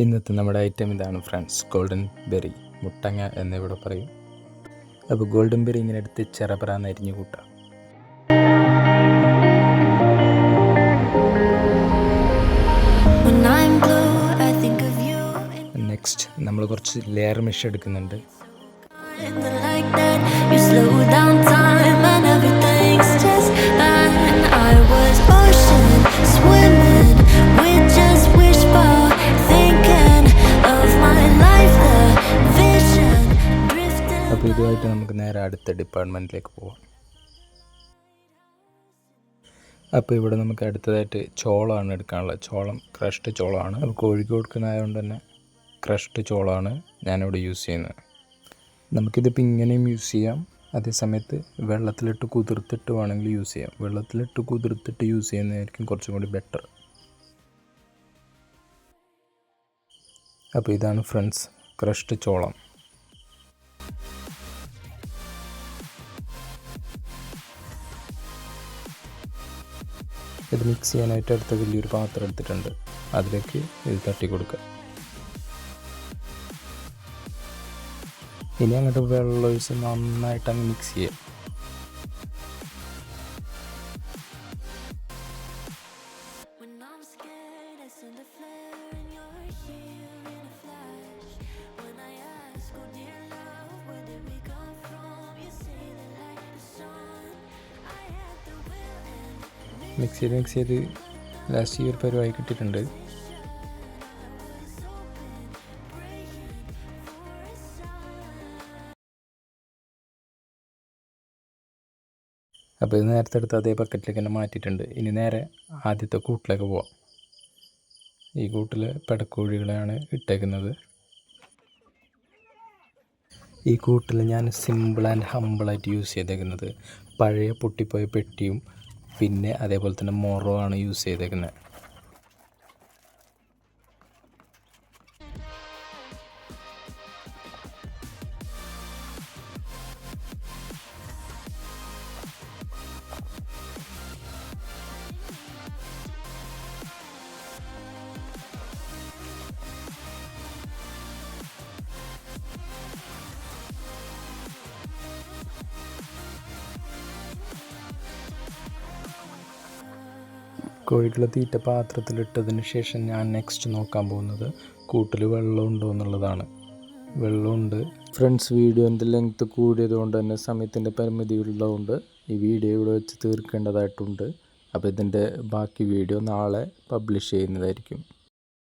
ഇന്നത്തെ നമ്മുടെ ഐറ്റം ഇതാണ് ഫ്രണ്ട്സ്, ഗോൾഡൻ ബെറി, മുട്ടങ്ങ എന്നിവിടെ പറയും. അപ്പോൾ ഗോൾഡൻ ബെറി ഇങ്ങനെ എടുത്ത് ചെറപറാന്ന് അരിഞ്ഞു കൂട്ടാം. നെക്സ്റ്റ് നമ്മൾ കുറച്ച് ലെയർ മെഷ് എടുക്കുന്നുണ്ട്. അപ്പോൾ ഇതുമായിട്ട് നമുക്ക് നേരെ അടുത്ത ഡിപ്പാർട്ട്മെൻറ്റിലേക്ക് പോവാം. അപ്പോൾ ഇവിടെ നമുക്ക് അടുത്തതായിട്ട് ചോളമാണ് എടുക്കാനുള്ളത്. ചോളം ക്രഷ്ഡ് ചോളമാണ്. അപ്പോൾ കോഴിക്കോടുക്കുന്നതായതുകൊണ്ട് തന്നെ ക്രഷ്ഡ് ചോളമാണ് ഞാനിവിടെ യൂസ് ചെയ്യുന്നത്. നമുക്കിതിപ്പോൾ ഇങ്ങനെയും യൂസ് ചെയ്യാം, അതേസമയത്ത് വെള്ളത്തിലിട്ട് കുതിർത്തിട്ട് വേണമെങ്കിൽ യൂസ് ചെയ്യാം. വെള്ളത്തിലിട്ട് കുതിർത്തിട്ട് യൂസ് ചെയ്യുന്നതായിരിക്കും കുറച്ചും കൂടി ബെറ്റർ. അപ്പോൾ ഇതാണ് ഫ്രണ്ട്സ് ക്രഷ്ഡ് ചോളം. ഇത് മിക്സ് ചെയ്യാനായിട്ട് അടുത്ത വലിയൊരു പാത്രം എടുത്തിട്ടുണ്ട്. അതിലേക്ക് ഇത് തട്ടി കൊടുക്കുക. ഇനി അങ്ങോട്ട് വെള്ളം ഒഴിച്ച് നന്നായിട്ട് അങ്ങ് മിക്സ് ചെയ്യുക. മിക്സ് ചെയ്ത് ലാസ്റ്റ് ഈ ഒരു പരുവായി കിട്ടിയിട്ടുണ്ട്. അപ്പോൾ ഇത് നേരത്തെ എടുത്ത് അതേ ബക്കറ്റിലേക്ക് തന്നെ മാറ്റിയിട്ടുണ്ട്. ഇനി നേരെ ആദ്യത്തെ കൂട്ടിലേക്ക് പോവാം. ഈ കൂട്ടിൽ പെടക്കോഴികളെയാണ് ഇട്ടേക്കുന്നത്. ഈ കൂട്ടിൽ ഞാൻ സിമ്പിൾ ആൻഡ് ഹമ്പിളായിട്ട് യൂസ് ചെയ്തേക്കുന്നത് പഴയ പൊട്ടിപ്പോയ പെട്ടിയും പിന്നെ അതേപോലെ തന്നെ മൊറോ ആണ് യൂസ് ചെയ്തേക്കുന്നത്. കോഴികളെ തീറ്റ പാത്രത്തിലിട്ടതിന് ശേഷം ഞാൻ നെക്സ്റ്റ് നോക്കാൻ പോകുന്നത് കൂട്ടിൽ വെള്ളമുണ്ടോ എന്നുള്ളതാണ്. വെള്ളമുണ്ട് ഫ്രണ്ട്സ്. വീഡിയോൻ്റെ ലെങ്ത്ത് കൂടിയതുകൊണ്ട് തന്നെ സമയത്തിൻ്റെ പരിമിതി ഉള്ളതുകൊണ്ട് ഈ വീഡിയോ ഇവിടെ വെച്ച് തീർക്കേണ്ടതായിട്ടുണ്ട്. അപ്പോൾ ഇതിൻ്റെ ബാക്കി വീഡിയോ നാളെ പബ്ലിഷ് ചെയ്യുന്നതായിരിക്കും.